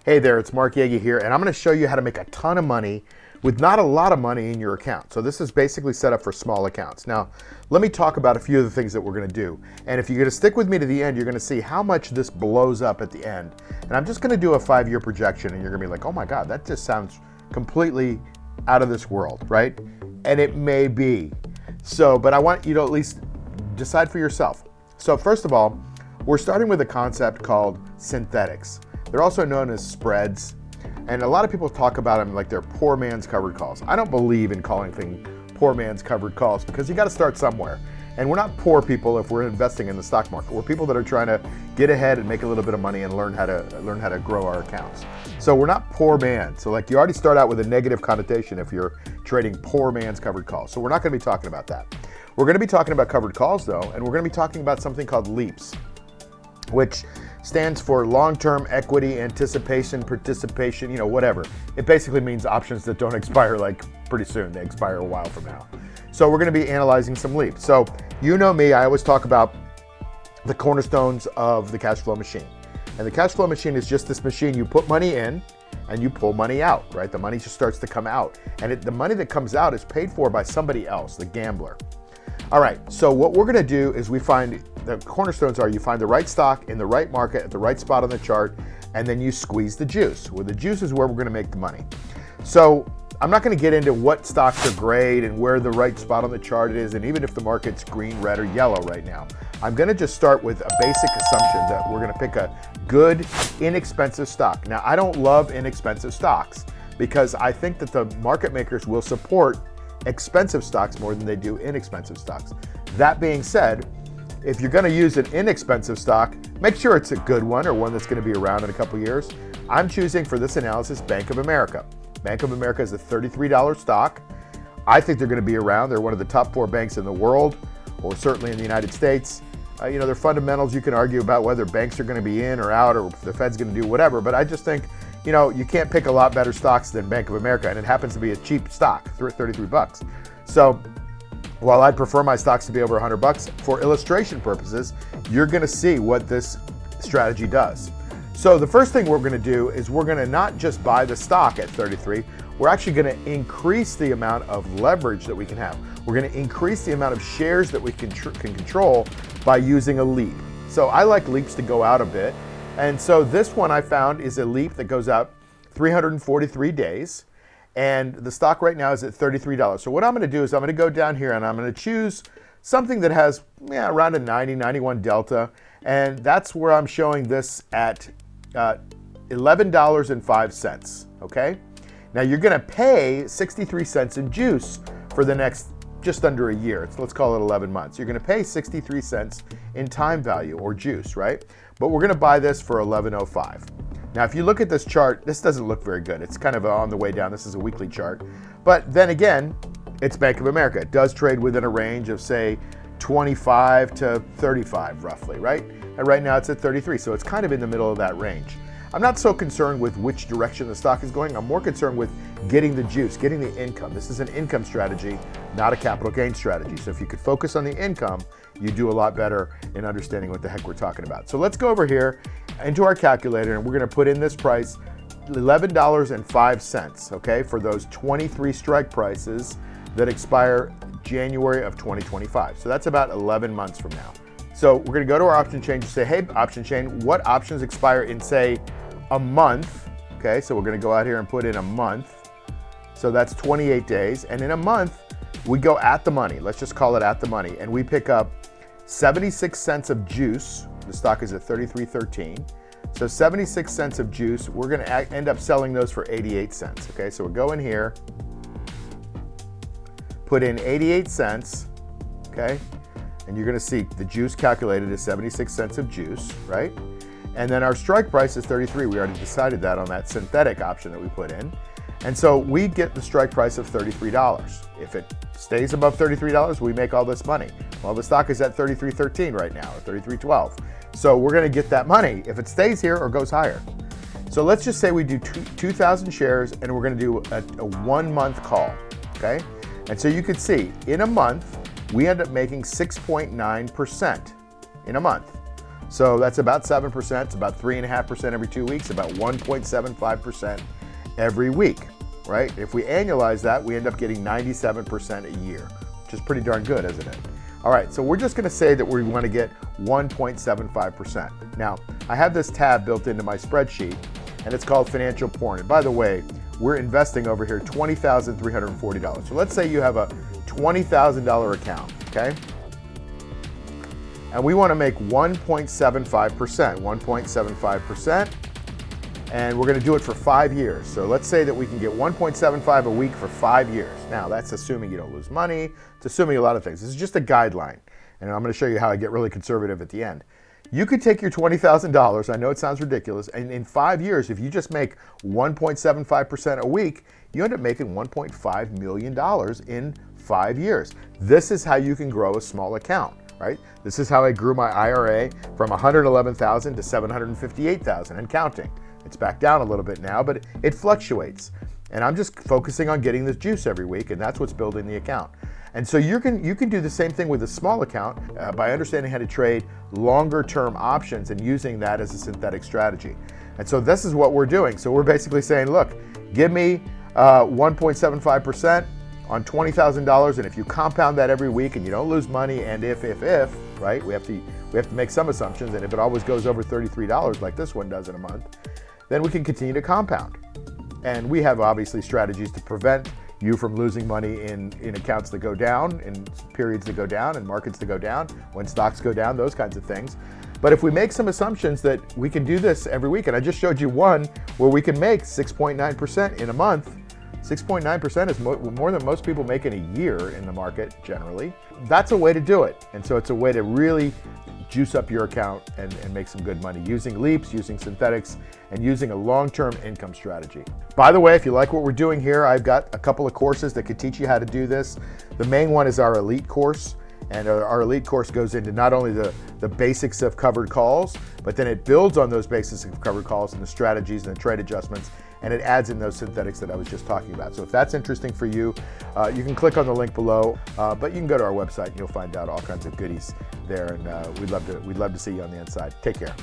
Hey there, it's Mark Yagi here, and I'm going to show you how to make a ton of money with not a lot of money in your account. So this is basically set up for small accounts. Now, let me talk about a few of the things that we're going to do. And if you're going to stick with me to the end, you're going to see how much this blows up at the end. And I'm just going to do a 5-year projection, and you're going to be like, oh my God, that just sounds completely out of this world, right? And it may be. So, but I want you to at least decide for yourself. So first of all, we're starting with a concept called synthetics. They're also known as spreads, and a lot of people talk about them like they're poor man's covered calls. I don't believe in calling things poor man's covered calls because you got to start somewhere. And we're not poor people if we're investing in the stock market. We're people that are trying to get ahead and make a little bit of money and learn how to grow our accounts. So we're not poor man. So like you already start out with a negative connotation if you're trading poor man's covered calls. So we're not going to be talking about that. We're going to be talking about covered calls though, and we're going to be talking about something called LEAPs, which stands for long-term equity anticipation participation, whatever. It basically means options that don't expire like pretty soon. They expire a while from now. So we're going to be analyzing some LEAPs. So you know me, I always talk about the cornerstones of the cash flow machine. And the cash flow machine is just this machine. You put money in and you pull money out, right? The money just starts to come out. And the money that comes out is paid for by somebody else, the gambler. All right, so what we're gonna do is we find, the cornerstones are you find the right stock in the right market at the right spot on the chart, and then you squeeze the juice. Well, the juice is where we're gonna make the money. So I'm not gonna get into what stocks are great and where the right spot on the chart it is, and even if the market's green, red, or yellow right now. I'm gonna just start with a basic assumption that we're gonna pick a good, inexpensive stock. Now, I don't love inexpensive stocks because I think that the market makers will support expensive stocks more than they do inexpensive stocks. That being said, if you're going to use an inexpensive stock, make sure it's a good one or one that's going to be around in a couple years. I'm choosing for this analysis Bank of America. Bank of America is a $33 stock. I think they're going to be around. They're one of the top 4 banks in the world, or certainly in the United States. Their fundamentals, you can argue about whether banks are going to be in or out or the Fed's going to do whatever, but I just think you can't pick a lot better stocks than Bank of America, and it happens to be a cheap stock, 33 bucks. So while I'd prefer my stocks to be over 100 bucks, for illustration purposes, you're gonna see what this strategy does. So the first thing we're gonna do is we're gonna not just buy the stock at 33, we're actually gonna increase the amount of leverage that we can have. We're gonna increase the amount of shares that we can control by using a leap. So I like leaps to go out a bit. And so this one I found is a leap that goes out 343 days. And the stock right now is at $33. So what I'm going to do is I'm going to go down here and I'm going to choose something that has around a 90, 91 delta. And that's where I'm showing this at $11.05. Okay. Now you're going to pay 63 cents in juice for the next just under a year. Let's call it 11 months. You're going to pay 63 cents in time value or juice, right? But we're going to buy this for $11.05. Now, if you look at this chart, this doesn't look very good. It's kind of on the way down. This is a weekly chart. But then again, it's Bank of America. It does trade within a range of, say, 25 to 35 roughly, right? And right now it's at 33, so it's kind of in the middle of that range. I'm not so concerned with which direction the stock is going. I'm more concerned with getting the juice, getting the income. This is an income strategy, not a capital gain strategy. So if you could focus on the income, you do a lot better in understanding what the heck we're talking about. So let's go over here into our calculator and we're gonna put in this price, $11.05, okay, for those 23 strike prices that expire January of 2025. So that's about 11 months from now. So we're gonna go to our option chain and say, hey, option chain, what options expire in, say, a month? Okay, so we're gonna go out here and put in a month. So that's 28 days. And in a month, we go at the money. Let's just call it at the money. And we pick up 76 cents of juice. The stock is at 33.13. So 76 cents of juice, we're gonna end up selling those for 88 cents. Okay, so we'll go in here, put in 88 cents, okay? And you're gonna see the juice calculated is 76 cents of juice, right? And then our strike price is 33. We already decided that on that synthetic option that we put in. And so we get the strike price of $33. If it stays above $33, we make all this money. Well, the stock is at 33.13 right now, or 33.12. So we're gonna get that money if it stays here or goes higher. So let's just say we do 2,000 shares and we're gonna do a 1 month call, okay? And so you could see in a month, we end up making 6.9% in a month. So that's about 7%. It's about 3.5% every 2 weeks, about 1.75% every week, right? If we annualize that, we end up getting 97% a year, which is pretty darn good, isn't it? All right, so we're just gonna say that we wanna get 1.75%. Now, I have this tab built into my spreadsheet, and it's called Financial Porn. And by the way, we're investing over here $20,340. So let's say you have a $20,000 account, okay? And we wanna make 1.75%, 1.75%, and we're gonna do it for 5 years. So let's say that we can get 1.75 a week for 5 years. Now, that's assuming you don't lose money. It's assuming a lot of things. This is just a guideline, and I'm gonna show you how I get really conservative at the end. You could take your $20,000, I know it sounds ridiculous, and in 5 years, if you just make 1.75% a week, you end up making $1.5 million in 5 years. This is how you can grow a small account, right? This is how I grew my IRA from $111,000 to $758,000 and counting. It's back down a little bit now, but it fluctuates. And I'm just focusing on getting this juice every week, and that's what's building the account. And so you can do the same thing with a small account by understanding how to trade longer term options and using that as a synthetic strategy. And so this is what we're doing. So we're basically saying, look, give me 1.75% on $20,000, and if you compound that every week and you don't lose money, and if, right, we have to make some assumptions, and if it always goes over $33 like this one does in a month, then we can continue to compound. And we have obviously strategies to prevent you from losing money in accounts that go down, in periods that go down, in markets that go down, when stocks go down, those kinds of things. But if we make some assumptions that we can do this every week, and I just showed you one where we can make 6.9% in a month. 6.9% is more than most people make in a year in the market generally. That's a way to do it. And so it's a way to really juice up your account and make some good money using leaps, using synthetics, and using a long-term income strategy. By the way, if you like what we're doing here, I've got a couple of courses that could teach you how to do this. The main one is our elite course. And our elite course goes into not only the basics of covered calls, but then it builds on those basics of covered calls and the strategies and the trade adjustments, and it adds in those synthetics that I was just talking about. So if that's interesting for you, you can click on the link below, but you can go to our website and you'll find out all kinds of goodies there, and we'd love to see you on the inside. Take care.